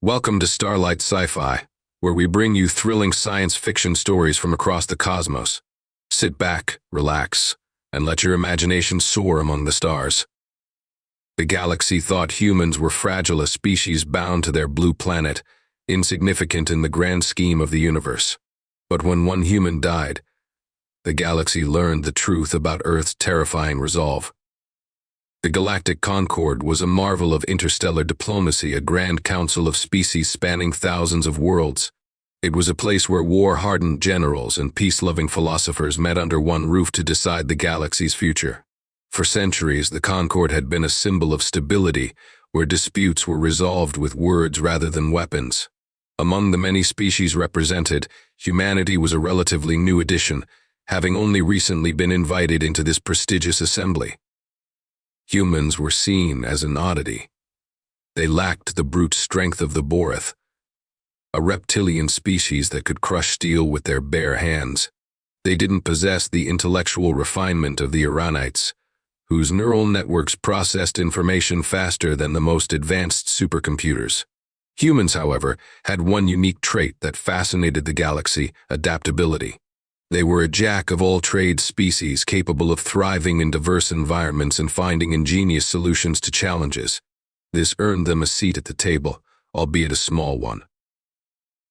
Welcome to Starlight Sci-fi, where we bring you thrilling science fiction stories from across the cosmos. Sit back, relax, and let your imagination soar among the stars. The galaxy thought humans were fragile, a species bound to their blue planet, insignificant in the grand scheme of the universe. But when one human died, the galaxy learned the truth about Earth's terrifying resolve. The Galactic Concord was a marvel of interstellar diplomacy, a grand council of species spanning thousands of worlds. It was a place where war-hardened generals and peace-loving philosophers met under one roof to decide the galaxy's future. For centuries, the Concord had been a symbol of stability, where disputes were resolved with words rather than weapons. Among the many species represented, humanity was a relatively new addition, having only recently been invited into this prestigious assembly. Humans were seen as an oddity. They lacked the brute strength of the Boreth, a reptilian species that could crush steel with their bare hands. They didn't possess the intellectual refinement of the Iranites, whose neural networks processed information faster than the most advanced supercomputers. Humans, however, had one unique trait that fascinated the galaxy: adaptability. They were a jack-of-all-trades species capable of thriving in diverse environments and finding ingenious solutions to challenges. This earned them a seat at the table, albeit a small one.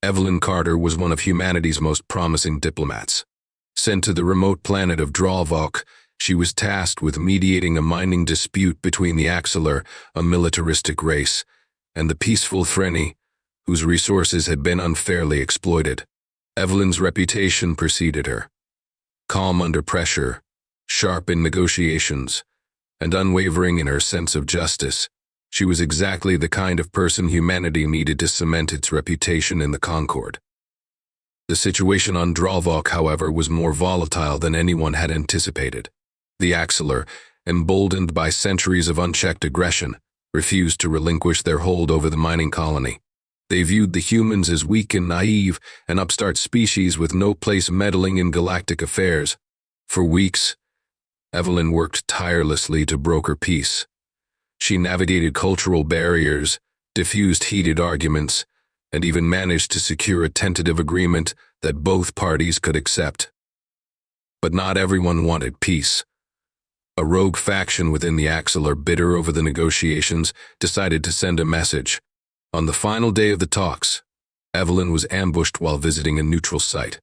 Evelyn Carter was one of humanity's most promising diplomats. Sent to the remote planet of Dralvok, she was tasked with mediating a mining dispute between the Axilar, a militaristic race, and the peaceful Threni, whose resources had been unfairly exploited. Evelyn's reputation preceded her. Calm under pressure, sharp in negotiations, and unwavering in her sense of justice, she was exactly the kind of person humanity needed to cement its reputation in the Concord. The situation on Dralvok, however, was more volatile than anyone had anticipated. The Axilar, emboldened by centuries of unchecked aggression, refused to relinquish their hold over the mining colony. They viewed the humans as weak and naive, an upstart species with no place meddling in galactic affairs. For weeks, Evelyn worked tirelessly to broker peace. She navigated cultural barriers, diffused heated arguments, and even managed to secure a tentative agreement that both parties could accept. But not everyone wanted peace. A rogue faction within the Axilar, bitter over the negotiations, decided to send a message. On the final day of the talks, Evelyn was ambushed while visiting a neutral site.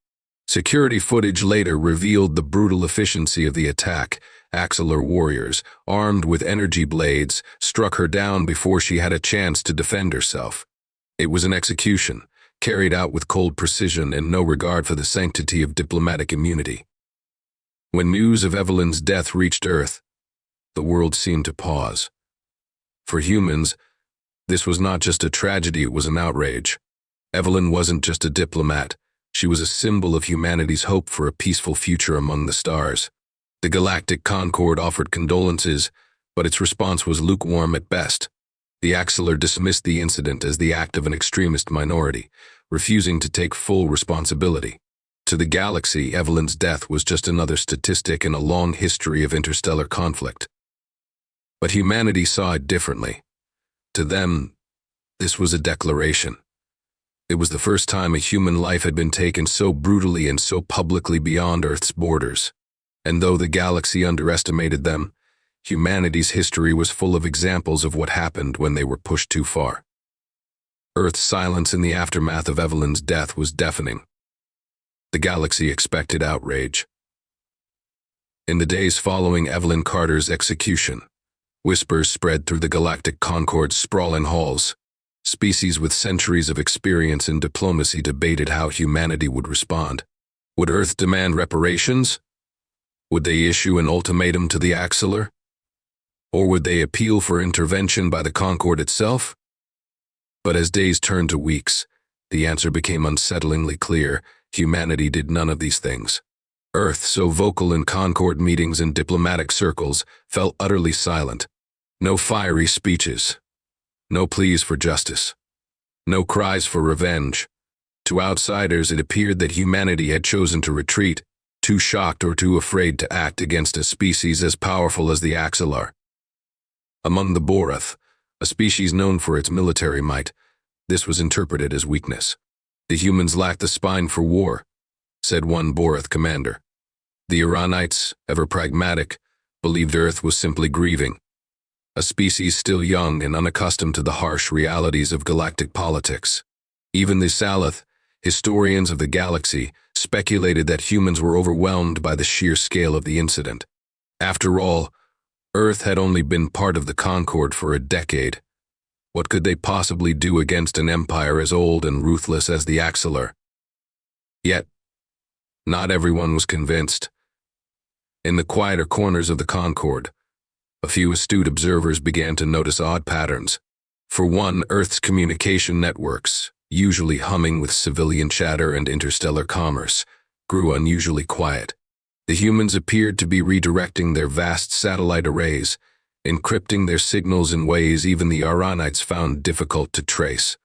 Security footage later revealed the brutal efficiency of the attack. Axilar warriors, armed with energy blades, struck her down before she had a chance to defend herself. It was an execution, carried out with cold precision and no regard for the sanctity of diplomatic immunity. When news of Evelyn's death reached Earth, the world seemed to pause. For humans, this was not just a tragedy, it was an outrage. Evelyn wasn't just a diplomat, she was a symbol of humanity's hope for a peaceful future among the stars. The Galactic Concord offered condolences, but its response was lukewarm at best. The Axilar dismissed the incident as the act of an extremist minority, refusing to take full responsibility. To the galaxy, Evelyn's death was just another statistic in a long history of interstellar conflict. But humanity saw it differently. To them, this was a declaration. It was the first time a human life had been taken so brutally and so publicly beyond Earth's borders. And though the galaxy underestimated them, humanity's history was full of examples of what happened when they were pushed too far. Earth's silence in the aftermath of Evelyn's death was deafening. The galaxy expected outrage. In the days following Evelyn Carter's execution, whispers spread through the Galactic Concord's sprawling halls. Species with centuries of experience in diplomacy debated how humanity would respond. Would Earth demand reparations? Would they issue an ultimatum to the Axilar? Or would they appeal for intervention by the Concord itself? But as days turned to weeks, the answer became unsettlingly clear: humanity did none of these things. Earth, so vocal in Concord meetings and diplomatic circles, fell utterly silent. No fiery speeches. No pleas for justice. No cries for revenge. To outsiders, it appeared that humanity had chosen to retreat, too shocked or too afraid to act against a species as powerful as the Axilar. Among the Boreth, a species known for its military might, This was interpreted as weakness. "The humans lack the spine for war," said one Boreth commander. The Iranites, ever pragmatic, believed Earth was simply grieving, a species still young and unaccustomed to the harsh realities of galactic politics. Even the Salith, historians of the galaxy, speculated that humans were overwhelmed by the sheer scale of the incident. After all, Earth had only been part of the Concord for a decade. What could they possibly do against an empire as old and ruthless as the Axilar? Yet, not everyone was convinced. In the quieter corners of the Concord, a few astute observers began to notice odd patterns. For one, Earth's communication networks, usually humming with civilian chatter and interstellar commerce, grew unusually quiet. The humans appeared to be redirecting their vast satellite arrays, encrypting their signals in ways even the Iranites found difficult to trace.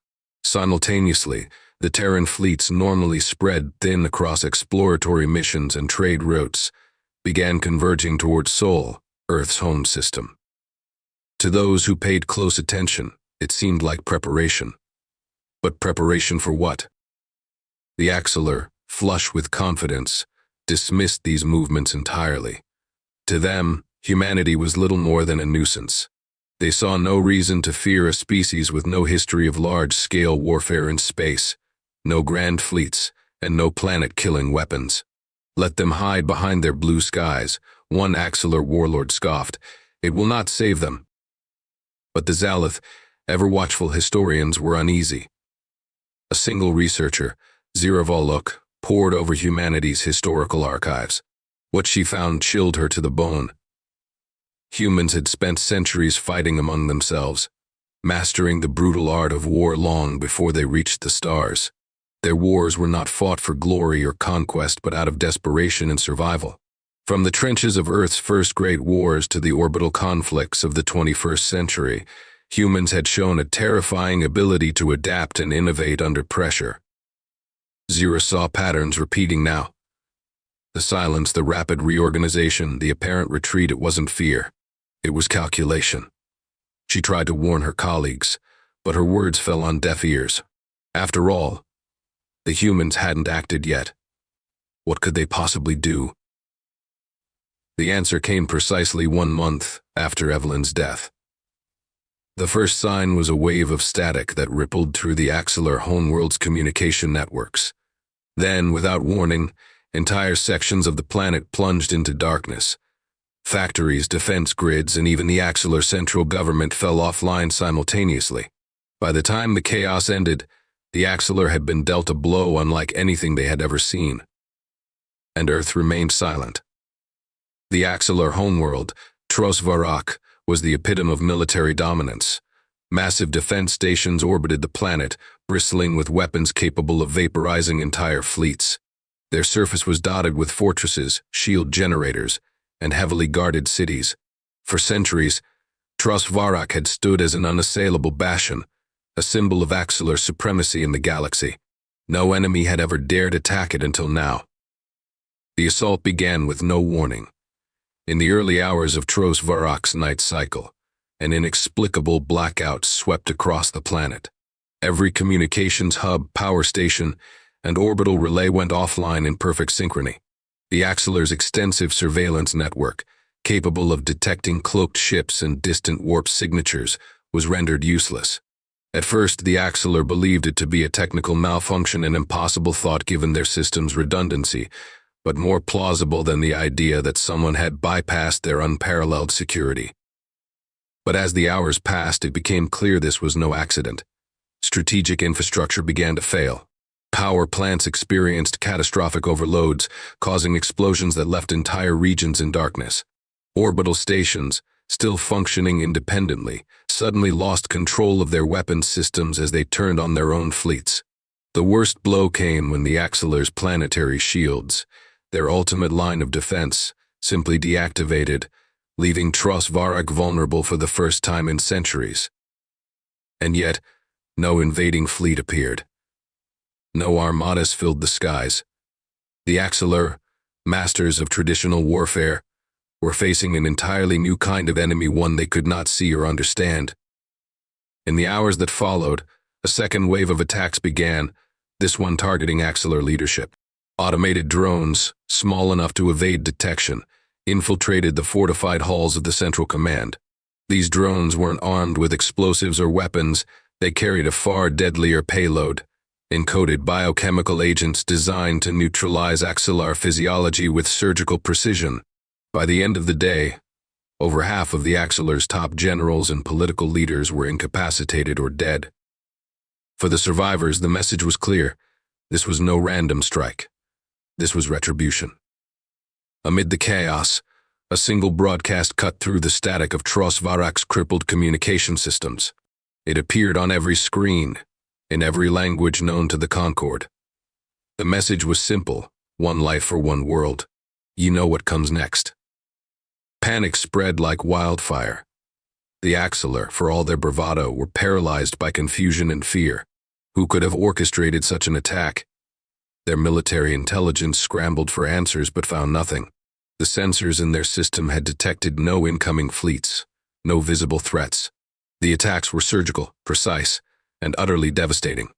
Simultaneously, the Terran fleets, normally spread thin across exploratory missions and trade routes, began converging toward Sol, Earth's home system. To those who paid close attention, it seemed like preparation. But preparation for what? The Axilar, flush with confidence, dismissed these movements entirely. To them, humanity was little more than a nuisance. They saw no reason to fear a species with no history of large-scale warfare in space, no grand fleets, and no planet-killing weapons. "Let them hide behind their blue skies," one Axilar warlord scoffed. "It will not save them." But the Zalith, ever-watchful historians, were uneasy. A single researcher, Ziravolok, pored over humanity's historical archives. What she found chilled her to the bone. Humans had spent centuries fighting among themselves, mastering the brutal art of war long before they reached the stars. Their wars were not fought for glory or conquest, but out of desperation and survival. From the trenches of Earth's first great wars to the orbital conflicts of the 21st century, humans had shown a terrifying ability to adapt and innovate under pressure. Zira saw patterns repeating now. The silence, the rapid reorganization, the apparent retreat. It wasn't fear. It was calculation. She tried to warn her colleagues, but her words fell on deaf ears. After all, the humans hadn't acted yet. What could they possibly do? The answer came precisely 1 month after Evelyn's death. The first sign was a wave of static that rippled through the Axilar homeworld's communication networks. Then, without warning, entire sections of the planet plunged into darkness. Factories, defense grids, and even the Axilar central government fell offline simultaneously. By the time the chaos ended, the Axilar had been dealt a blow unlike anything they had ever seen. And Earth remained silent. The Axilar homeworld, Trosvarak, was the epitome of military dominance. Massive defense stations orbited the planet, bristling with weapons capable of vaporizing entire fleets. Their surface was dotted with fortresses, shield generators, and heavily guarded cities. For centuries, Trosvarak had stood as an unassailable bastion, a symbol of Axilar supremacy in the galaxy. No enemy had ever dared attack it until now. The assault began with no warning. In the early hours of Trosvarak's night cycle, an inexplicable blackout swept across the planet. Every communications hub, power station, and orbital relay went offline in perfect synchrony. The Axilar's extensive surveillance network, capable of detecting cloaked ships and distant warp signatures, was rendered useless. At first, the Axilar believed it to be a technical malfunction, an impossible thought given their system's redundancy, but more plausible than the idea that someone had bypassed their unparalleled security. But as the hours passed, it became clear this was no accident. Strategic infrastructure began to fail. Power plants experienced catastrophic overloads, causing explosions that left entire regions in darkness. Orbital stations, still functioning independently, suddenly lost control of their weapons systems as they turned on their own fleets. The worst blow came when the Axilar's planetary shields, their ultimate line of defense, simply deactivated, leaving Trosvarak vulnerable for the first time in centuries. And yet, no invading fleet appeared. No armadas filled the skies. The Axilar, masters of traditional warfare, were facing an entirely new kind of enemy, one they could not see or understand. In the hours that followed, A second wave of attacks began, this one targeting Axilar leadership. Automated drones, small enough to evade detection, infiltrated the fortified halls of the Central Command. These drones weren't armed with explosives or weapons, they carried a far deadlier payload, encoded biochemical agents designed to neutralize Axilar physiology with surgical precision. By the end of the day, over half of the Axilar's top generals and political leaders were incapacitated or dead. For the survivors, the message was clear. This was no random strike. This was retribution. Amid the chaos, a single broadcast cut through the static of Varak's crippled communication systems. It appeared on every screen, in every language known to the Concord. The message was simple: one life for one world. You know what comes next. Panic spread like wildfire. The Axilar, for all their bravado, were paralyzed by confusion and fear. Who could have orchestrated such an attack? Their military intelligence scrambled for answers but found nothing. The sensors in their system had detected no incoming fleets, no visible threats. The attacks were surgical, precise, and utterly devastating.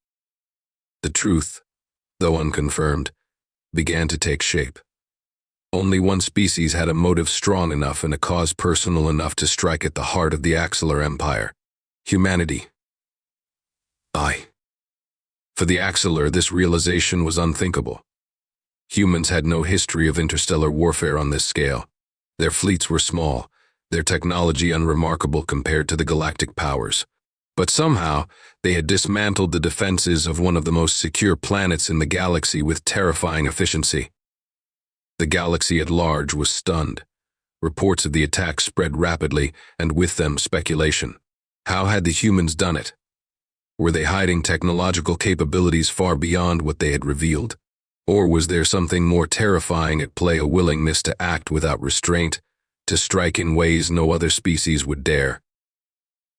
The truth, though unconfirmed, began to take shape. Only one species had a motive strong enough and a cause personal enough to strike at the heart of the Axilar Empire: humanity. For the Axilar, this realization was unthinkable. Humans had no history of interstellar warfare on this scale. Their fleets were small, their technology unremarkable compared to the galactic powers. But somehow, they had dismantled the defenses of one of the most secure planets in the galaxy with terrifying efficiency. The galaxy at large was stunned. Reports of the attack spread rapidly, and with them speculation. How had the humans done it? Were they hiding technological capabilities far beyond what they had revealed? Or was there something more terrifying at play, a willingness to act without restraint, to strike in ways no other species would dare?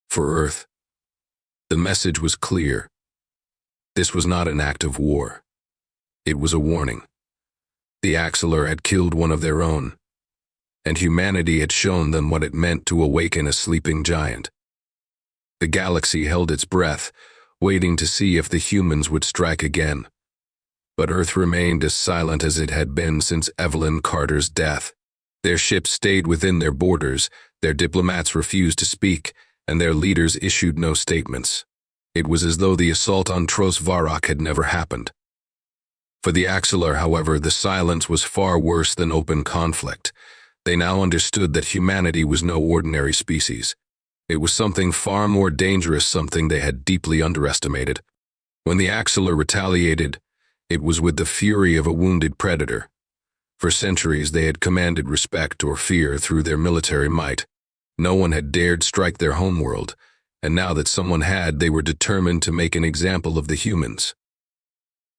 For Earth, the message was clear. This was not an act of war. It was a warning. The Axilar had killed one of their own, and humanity had shown them what it meant to awaken a sleeping giant. The galaxy held its breath, waiting to see if the humans would strike again. But Earth remained as silent as it had been since Evelyn Carter's death. Their ships stayed within their borders, their diplomats refused to speak, and their leaders issued no statements. It was as though the assault on Varak had never happened. For the Axilar, however, the silence was far worse than open conflict. They now understood that humanity was no ordinary species. It was something far more dangerous, something they had deeply underestimated. When the Axilar retaliated, it was with the fury of a wounded predator. For centuries they had commanded respect or fear through their military might. No one had dared strike their homeworld, and now that someone had, they were determined to make an example of the humans.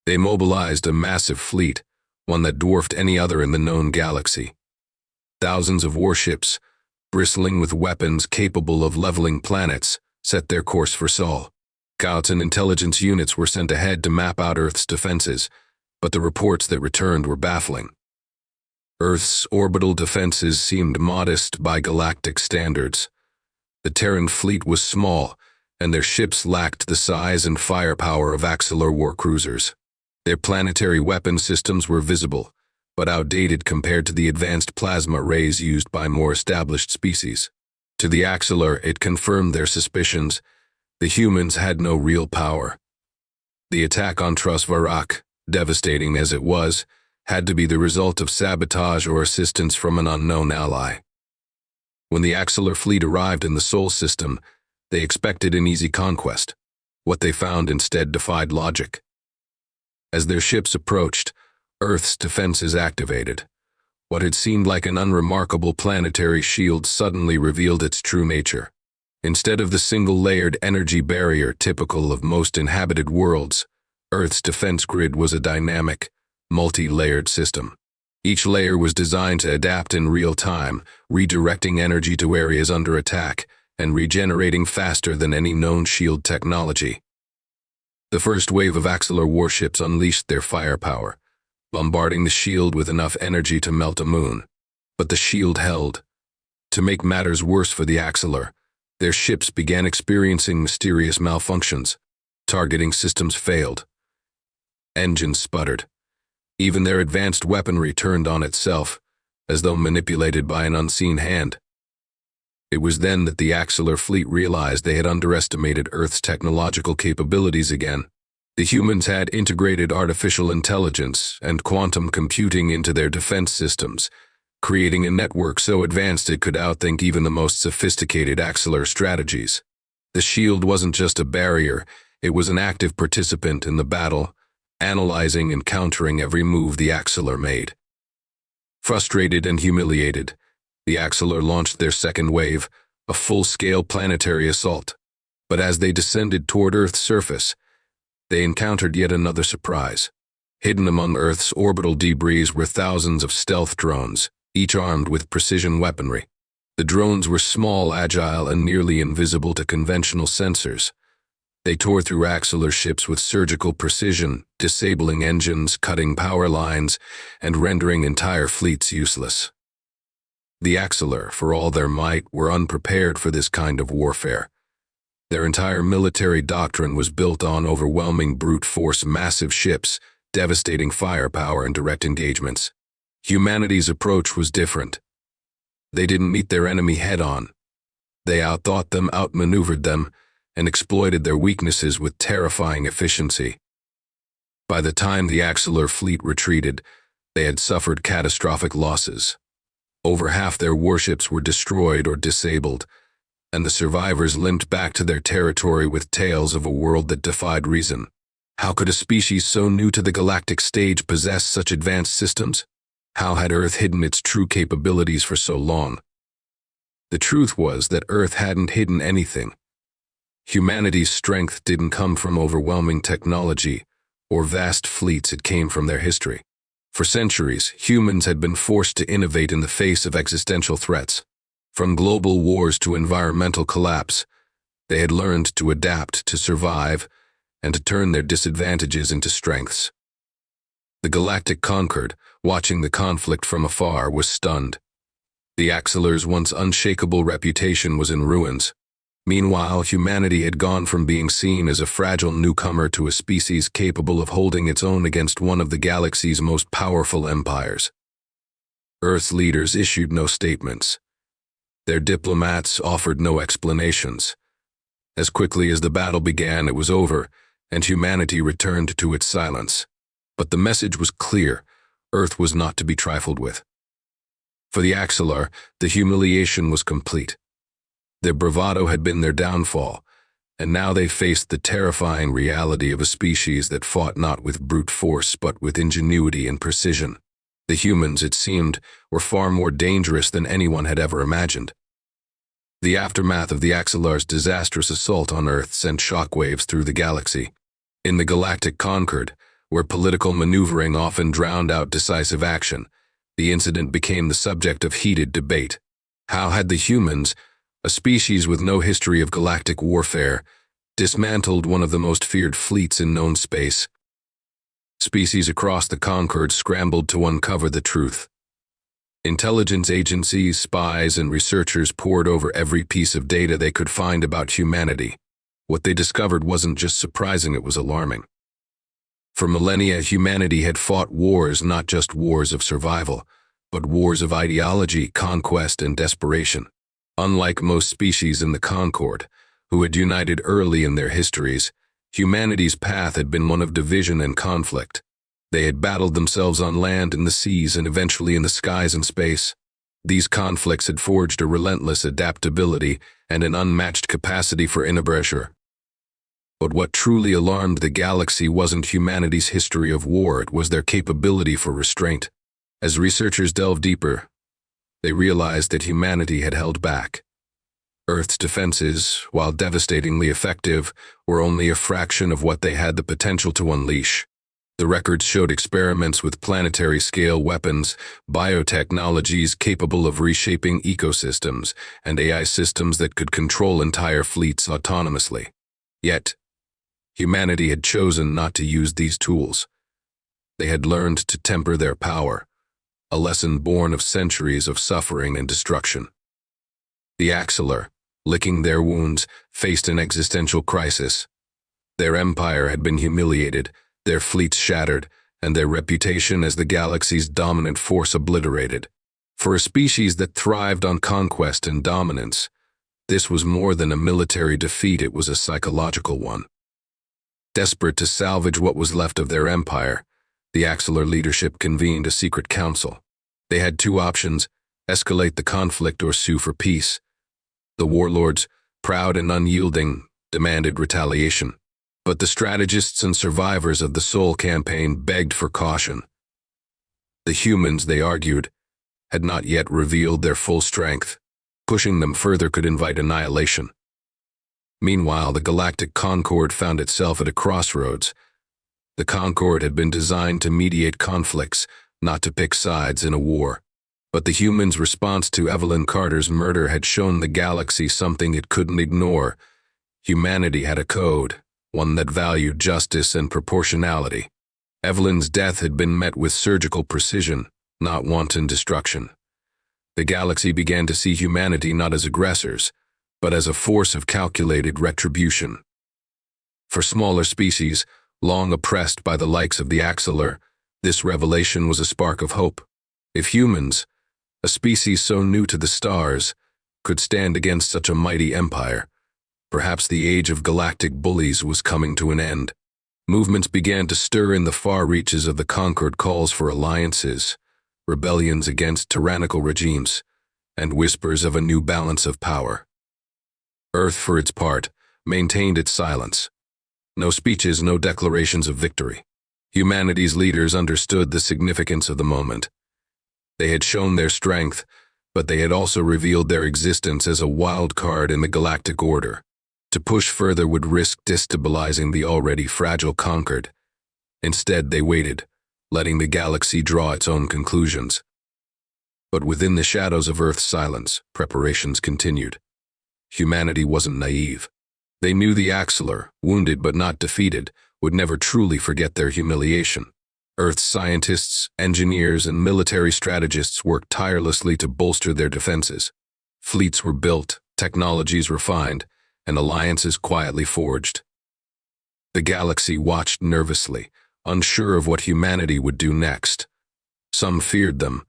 They mobilized a massive fleet, one that dwarfed any other in the known galaxy. Thousands of warships, bristling with weapons capable of leveling planets, set their course for Sol. Scouts and intelligence units were sent ahead to map out Earth's defenses, but the reports that returned were baffling. Earth's orbital defenses seemed modest by galactic standards. The Terran fleet was small, and their ships lacked the size and firepower of Axilar war cruisers. Their planetary weapon systems were visible, but outdated compared to the advanced plasma rays used by more established species. To the Axilar, it confirmed their suspicions. The humans had no real power. The attack on Varak, devastating as it was, had to be the result of sabotage or assistance from an unknown ally. When the Axilar fleet arrived in the Sol system, they expected an easy conquest. What they found instead defied logic. As their ships approached, Earth's defenses activated. What had seemed like an unremarkable planetary shield suddenly revealed its true nature. Instead of the single-layered energy barrier typical of most inhabited worlds, Earth's defense grid was a dynamic, multi-layered system. Each layer was designed to adapt in real time, redirecting energy to areas under attack and regenerating faster than any known shield technology. The first wave of Axilar warships unleashed their firepower, bombarding the shield with enough energy to melt a moon. But the shield held. To make matters worse for the Axilar, their ships began experiencing mysterious malfunctions. targeting systems failed. Engines sputtered. Even their advanced weaponry turned on itself, as though manipulated by an unseen hand. It was then that the Axilar fleet realized they had underestimated Earth's technological capabilities again. The humans had integrated artificial intelligence and quantum computing into their defense systems, creating a network so advanced it could outthink even the most sophisticated Axilar strategies. The shield wasn't just a barrier, it was an active participant in the battle, analyzing and countering every move the Axilar made. Frustrated and humiliated, the Axilar launched their second wave, a full-scale planetary assault. But as they descended toward Earth's surface, they encountered yet another surprise. Hidden among Earth's orbital debris were thousands of stealth drones, each armed with precision weaponry. The drones were small, agile, and nearly invisible to conventional sensors. They tore through Axilar ships with surgical precision, disabling engines, cutting power lines, and rendering entire fleets useless. The Axilar, for all their might, were unprepared for this kind of warfare. Their entire military doctrine was built on overwhelming brute force massive ships, devastating firepower, and direct engagements. Humanity's approach was different. They didn't meet their enemy head-on. They outthought them, outmaneuvered them, and exploited their weaknesses with terrifying efficiency. By the time the Axilar fleet retreated, they had suffered catastrophic losses. Over half their warships were destroyed or disabled, and the survivors limped back to their territory with tales of a world that defied reason. How could a species so new to the galactic stage possess such advanced systems? How had Earth hidden its true capabilities for so long? The truth was that Earth hadn't hidden anything. Humanity's strength didn't come from overwhelming technology or vast fleets, it came from their history. For centuries, humans had been forced to innovate in the face of existential threats. From global wars to environmental collapse, they had learned to adapt, to survive, and to turn their disadvantages into strengths. The Galactic conquered, watching the conflict from afar, was stunned. The Axilar's once unshakable reputation was in ruins. Meanwhile, humanity had gone from being seen as a fragile newcomer to a species capable of holding its own against one of the galaxy's most powerful empires. Earth's leaders issued no statements. Their diplomats offered no explanations. As quickly as the battle began, it was over, and humanity returned to its silence. But the message was clear: Earth was not to be trifled with. For the Axilar, the humiliation was complete. Their bravado had been their downfall, and now they faced the terrifying reality of a species that fought not with brute force but with ingenuity and precision. The humans, it seemed, were far more dangerous than anyone had ever imagined. The aftermath of the Axilar's disastrous assault on Earth sent shockwaves through the galaxy. In the Galactic Concord, where political maneuvering often drowned out decisive action, the incident became the subject of heated debate. How had the humans, a species with no history of galactic warfare, dismantled one of the most feared fleets in known space? Species across the Concord scrambled to uncover the truth. Intelligence agencies, spies, and researchers pored over every piece of data they could find about humanity. What they discovered wasn't just surprising, it was alarming. For millennia, humanity had fought wars, not just wars of survival, but wars of ideology, conquest, and desperation. Unlike most species in the Concord, who had united early in their histories, humanity's path had been one of division and conflict. They had battled themselves on land, in the seas, and eventually in the skies and space. These conflicts had forged a relentless adaptability and an unmatched capacity for innovation. But what truly alarmed the galaxy wasn't humanity's history of war, it was their capability for restraint. As researchers delved deeper, they realized that humanity had held back. Earth's defenses, while devastatingly effective, were only a fraction of what they had the potential to unleash. The records showed experiments with planetary-scale weapons, biotechnologies capable of reshaping ecosystems, and AI systems that could control entire fleets autonomously. Yet, humanity had chosen not to use these tools. They had learned to temper their power, a lesson born of centuries of suffering and destruction. The Axilar, licking their wounds, faced an existential crisis. Their empire had been humiliated, their fleets shattered, and their reputation as the galaxy's dominant force obliterated. For a species that thrived on conquest and dominance, this was more than a military defeat, it was a psychological one. Desperate to salvage what was left of their empire, the Axilar leadership convened a secret council. They had two options: escalate the conflict or sue for peace. The warlords, proud and unyielding, demanded retaliation. But the strategists and survivors of the Soul campaign begged for caution. The humans, they argued, had not yet revealed their full strength. Pushing them further could invite annihilation. Meanwhile, the Galactic Concord found itself at a crossroads. The Concord had been designed to mediate conflicts, not to pick sides in a war. But the humans' response to Evelyn Carter's murder had shown the galaxy something it couldn't ignore. Humanity had a code, one that valued justice and proportionality. Evelyn's death had been met with surgical precision, not wanton destruction. The galaxy began to see humanity not as aggressors, but as a force of calculated retribution. For smaller species, long oppressed by the likes of the Axilar, this revelation was a spark of hope. If humans, a species so new to the stars, could stand against such a mighty empire, perhaps the age of galactic bullies was coming to an end. Movements began to stir in the far reaches of the Concord, calls for alliances, rebellions against tyrannical regimes, and whispers of a new balance of power. Earth, for its part, maintained its silence. No speeches, no declarations of victory. Humanity's leaders understood the significance of the moment. They had shown their strength, but they had also revealed their existence as a wild card in the galactic order. To push further would risk destabilizing the already fragile Concord. Instead, they waited, letting the galaxy draw its own conclusions. But within the shadows of Earth's silence, preparations continued. Humanity wasn't naive. They knew the Axilar, wounded but not defeated, would never truly forget their humiliation. Earth's scientists, engineers, and military strategists worked tirelessly to bolster their defenses. Fleets were built, technologies refined, and alliances quietly forged. The galaxy watched nervously, unsure of what humanity would do next. Some feared them,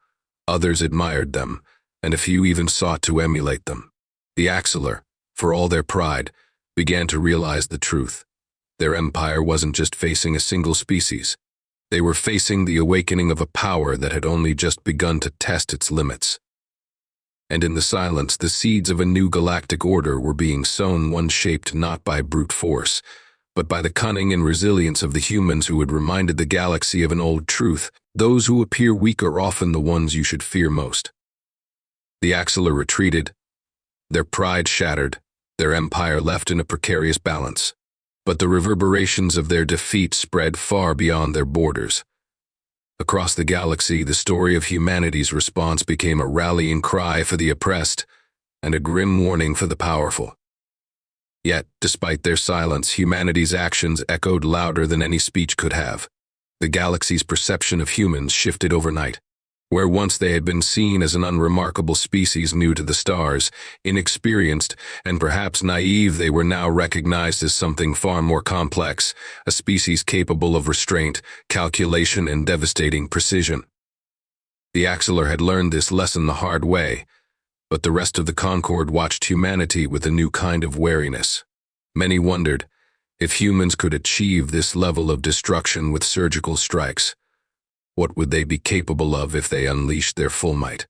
others admired them, and a few even sought to emulate them. The Axilar, for all their pride, began to realize the truth. Their empire wasn't just facing a single species. They were facing the awakening of a power that had only just begun to test its limits. And in the silence, the seeds of a new galactic order were being sown, one shaped not by brute force, but by the cunning and resilience of the humans who had reminded the galaxy of an old truth: those who appear weak are often the ones you should fear most. The Axilar retreated, their pride shattered, their empire left in a precarious balance. But the reverberations of their defeat spread far beyond their borders. Across the galaxy, the story of humanity's response became a rallying cry for the oppressed and a grim warning for the powerful. Yet, despite their silence, humanity's actions echoed louder than any speech could have. The galaxy's perception of humans shifted overnight. Where once they had been seen as an unremarkable species new to the stars, inexperienced, and perhaps naive, they were now recognized as something far more complex, a species capable of restraint, calculation, and devastating precision. The Axilar had learned this lesson the hard way, but the rest of the Concord watched humanity with a new kind of wariness. Many wondered if humans could achieve this level of destruction with surgical strikes. What would they be capable of if they unleashed their full might?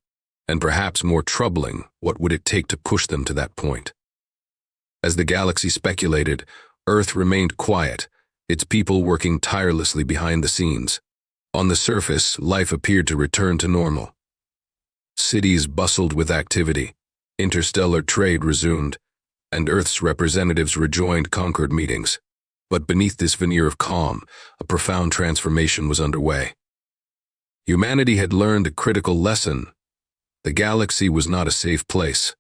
And perhaps more troubling, what would it take to push them to that point? As the galaxy speculated, Earth remained quiet, its people working tirelessly behind the scenes. On the surface, life appeared to return to normal. Cities bustled with activity, interstellar trade resumed, and Earth's representatives rejoined Concord meetings. But beneath this veneer of calm, a profound transformation was underway. Humanity had learned a critical lesson. The galaxy was not a safe place.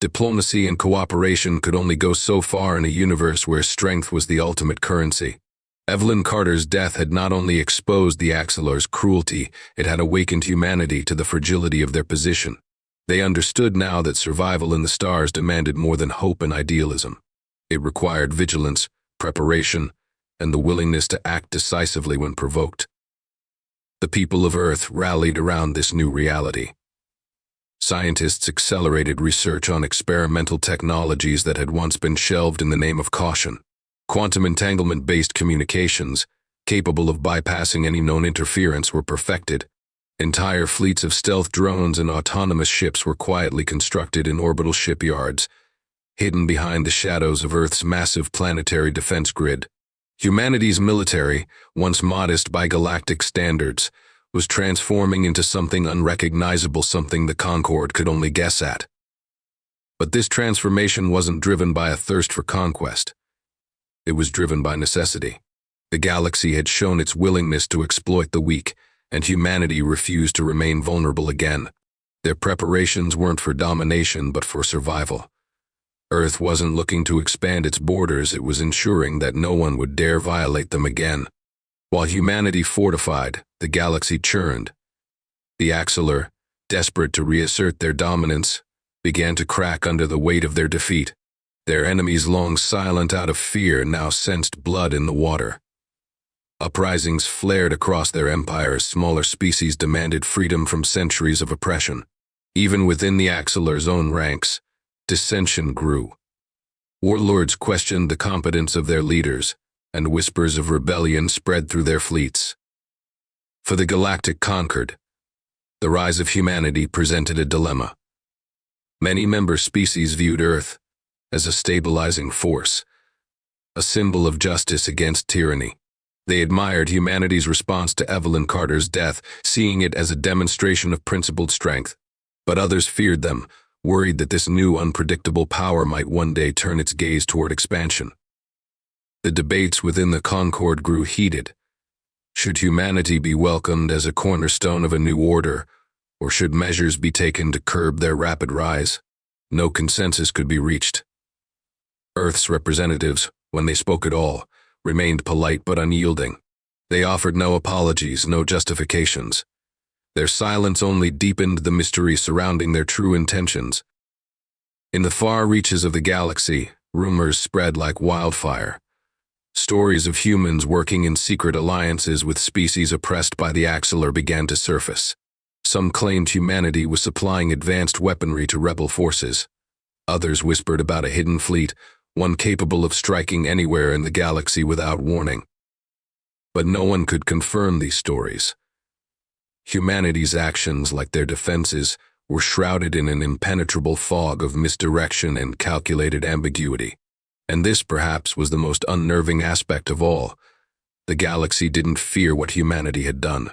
Diplomacy and cooperation could only go so far in a universe where strength was the ultimate currency. Evelyn Carter's death had not only exposed the Axilar's cruelty, it had awakened humanity to the fragility of their position. They understood now that survival in the stars demanded more than hope and idealism. It required vigilance, preparation, and the willingness to act decisively when provoked. The people of Earth rallied around this new reality. Scientists accelerated research on experimental technologies that had once been shelved in the name of caution. Quantum entanglement-based communications, capable of bypassing any known interference, were perfected. Entire fleets of stealth drones and autonomous ships were quietly constructed in orbital shipyards, hidden behind the shadows of Earth's massive planetary defense grid. Humanity's military, once modest by galactic standards, was transforming into something unrecognizable, something the Concord could only guess at. But this transformation wasn't driven by a thirst for conquest. It was driven by necessity. The galaxy had shown its willingness to exploit the weak, and humanity refused to remain vulnerable again. Their preparations weren't for domination, but for survival. Earth wasn't looking to expand its borders, it was ensuring that no one would dare violate them again. While humanity fortified, the galaxy churned. The Axilar, desperate to reassert their dominance, began to crack under the weight of their defeat. Their enemies, long silent out of fear, now sensed blood in the water. Uprisings flared across their empire as smaller species demanded freedom from centuries of oppression. Even within the Axilar's own ranks, dissension grew. Warlords questioned the competence of their leaders, and whispers of rebellion spread through their fleets. For the Galactic conquered, the rise of humanity presented a dilemma. Many member species viewed Earth as a stabilizing force, a symbol of justice against tyranny. They admired humanity's response to Evelyn Carter's death, seeing it as a demonstration of principled strength. But others feared them, worried that this new unpredictable power might one day turn its gaze toward expansion. The debates within the Concord grew heated. Should humanity be welcomed as a cornerstone of a new order, or should measures be taken to curb their rapid rise? No consensus could be reached. Earth's representatives, when they spoke at all, remained polite but unyielding. They offered no apologies, no justifications. Their silence only deepened the mystery surrounding their true intentions. In the far reaches of the galaxy, rumors spread like wildfire. Stories of humans working in secret alliances with species oppressed by the Axilar began to surface. Some claimed humanity was supplying advanced weaponry to rebel forces. Others whispered about a hidden fleet, one capable of striking anywhere in the galaxy without warning. But no one could confirm these stories. Humanity's actions, like their defenses, were shrouded in an impenetrable fog of misdirection and calculated ambiguity. And this, perhaps, was the most unnerving aspect of all. The galaxy didn't fear what humanity had done.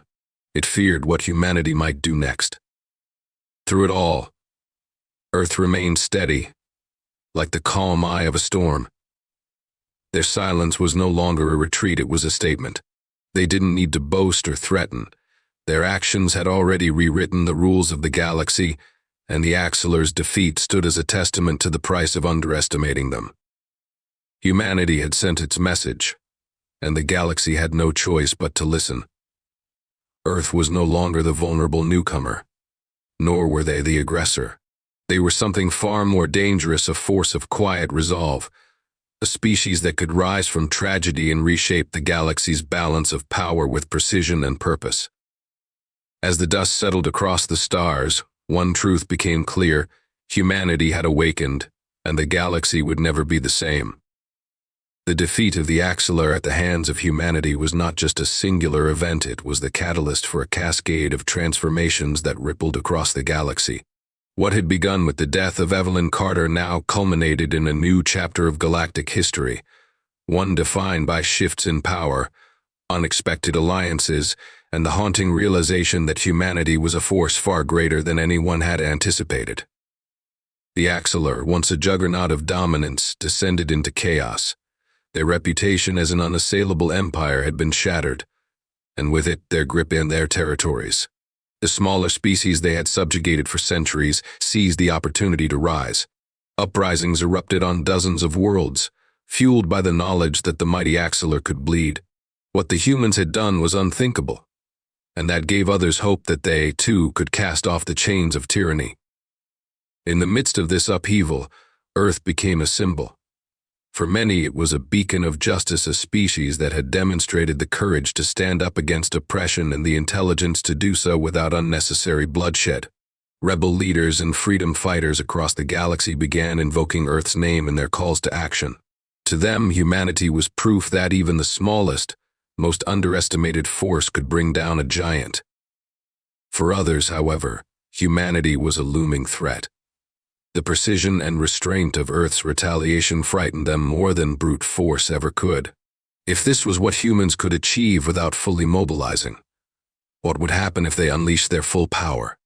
It feared what humanity might do next. Through it all, Earth remained steady, like the calm eye of a storm. Their silence was no longer a retreat, it was a statement. They didn't need to boast or threaten. Their actions had already rewritten the rules of the galaxy, and the Axilar's defeat stood as a testament to the price of underestimating them. Humanity had sent its message, and the galaxy had no choice but to listen. Earth was no longer the vulnerable newcomer, nor were they the aggressor. They were something far more dangerous, a force of quiet resolve, a species that could rise from tragedy and reshape the galaxy's balance of power with precision and purpose. As the dust settled across the stars, one truth became clear: humanity had awakened, and the galaxy would never be the same. The defeat of the Axilar at the hands of humanity was not just a singular event, it was the catalyst for a cascade of transformations that rippled across the galaxy. What had begun with the death of Evelyn Carter now culminated in a new chapter of galactic history, one defined by shifts in power, unexpected alliances, and the haunting realization that humanity was a force far greater than anyone had anticipated. The Axilar, once a juggernaut of dominance, descended into chaos. Their reputation as an unassailable empire had been shattered, and with it their grip in their territories. The smaller species they had subjugated for centuries seized the opportunity to rise. Uprisings erupted on dozens of worlds, fueled by the knowledge that the mighty Axilar could bleed. What the humans had done was unthinkable, and that gave others hope that they, too, could cast off the chains of tyranny. In the midst of this upheaval, Earth became a symbol. For many, it was a beacon of justice, a species that had demonstrated the courage to stand up against oppression and the intelligence to do so without unnecessary bloodshed. Rebel leaders and freedom fighters across the galaxy began invoking Earth's name in their calls to action. To them, humanity was proof that even the smallest, most underestimated force could bring down a giant. For others, however, humanity was a looming threat. The precision and restraint of Earth's retaliation frightened them more than brute force ever could. If this was what humans could achieve without fully mobilizing, what would happen if they unleashed their full power?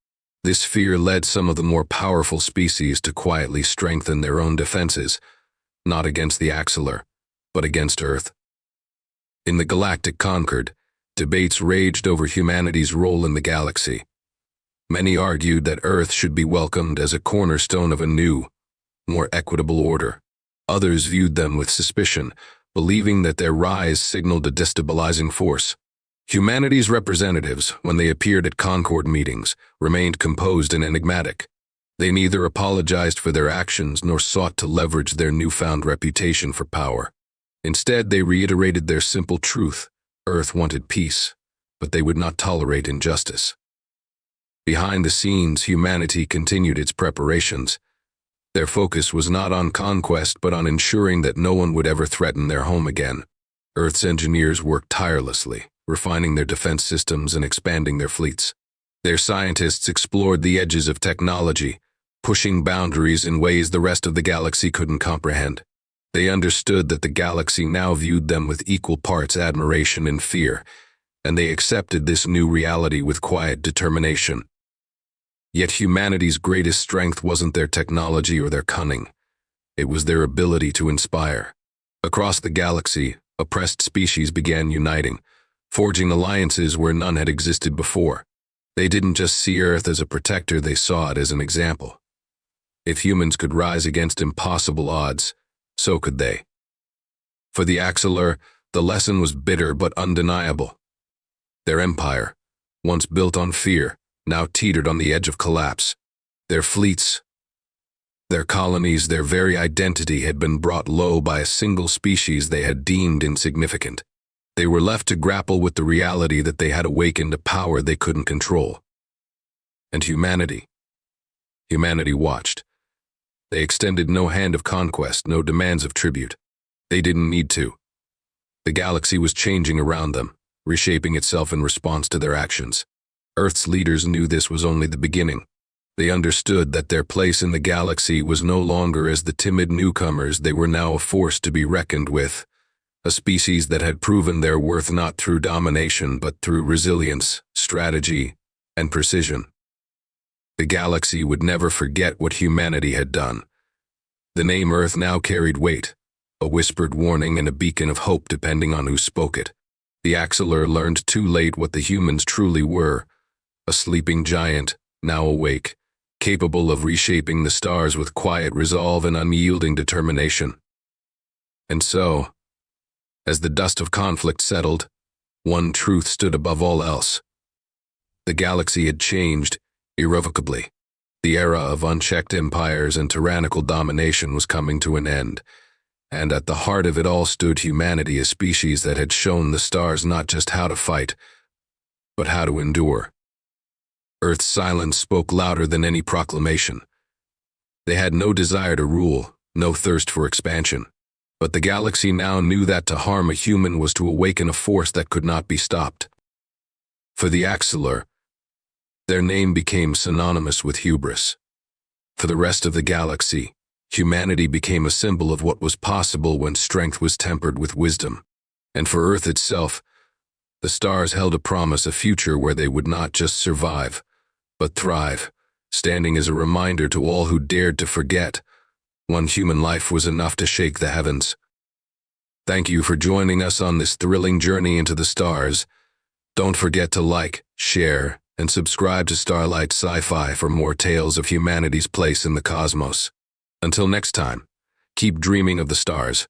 This fear led some of the more powerful species to quietly strengthen their own defenses, not against the Axilar, but against Earth. In the Galactic Concord, debates raged over humanity's role in the galaxy. Many argued that Earth should be welcomed as a cornerstone of a new, more equitable order. Others viewed them with suspicion, believing that their rise signaled a destabilizing force. Humanity's representatives, when they appeared at Concord meetings, remained composed and enigmatic. They neither apologized for their actions nor sought to leverage their newfound reputation for power. Instead, they reiterated their simple truth: Earth wanted peace, but they would not tolerate injustice. Behind the scenes, humanity continued its preparations. Their focus was not on conquest, but on ensuring that no one would ever threaten their home again. Earth's engineers worked tirelessly, refining their defense systems and expanding their fleets. Their scientists explored the edges of technology, pushing boundaries in ways the rest of the galaxy couldn't comprehend. They understood that the galaxy now viewed them with equal parts admiration and fear, and they accepted this new reality with quiet determination. Yet humanity's greatest strength wasn't their technology or their cunning. It was their ability to inspire. Across the galaxy, oppressed species began uniting, forging alliances where none had existed before. They didn't just see Earth as a protector, they saw it as an example. If humans could rise against impossible odds, so could they. For the Axilar, the lesson was bitter but undeniable. Their empire, once built on fear, now teetered on the edge of collapse. Their fleets, their colonies, their very identity had been brought low by a single species they had deemed insignificant. They were left to grapple with the reality that they had awakened a power they couldn't control. And humanity watched. They extended no hand of conquest, no demands of tribute. They didn't need to. The galaxy was changing around them, reshaping itself in response to their actions. Earth's leaders knew this was only the beginning. They understood that their place in the galaxy was no longer as the timid newcomers. They were now a force to be reckoned with, a species that had proven their worth not through domination but through resilience, strategy, and precision. The galaxy would never forget what humanity had done. The name Earth now carried weight, a whispered warning and a beacon of hope depending on who spoke it. The Axilar learned too late what the humans truly were: a sleeping giant, now awake, capable of reshaping the stars with quiet resolve and unyielding determination. And so, as the dust of conflict settled, one truth stood above all else. The galaxy had changed, irrevocably. The era of unchecked empires and tyrannical domination was coming to an end, and at the heart of it all stood humanity, a species that had shown the stars not just how to fight, but how to endure. Earth's silence spoke louder than any proclamation. They had no desire to rule, no thirst for expansion. But the galaxy now knew that to harm a human was to awaken a force that could not be stopped. For the Axilar, their name became synonymous with hubris. For the rest of the galaxy, humanity became a symbol of what was possible when strength was tempered with wisdom. And for Earth itself, the stars held a promise, a future where they would not just survive, but thrive, standing as a reminder to all who dared to forget. One human life was enough to shake the heavens. Thank you for joining us on this thrilling journey into the stars. Don't forget to like, share, and subscribe to Starlight Sci-Fi for more tales of humanity's place in the cosmos. Until next time, keep dreaming of the stars.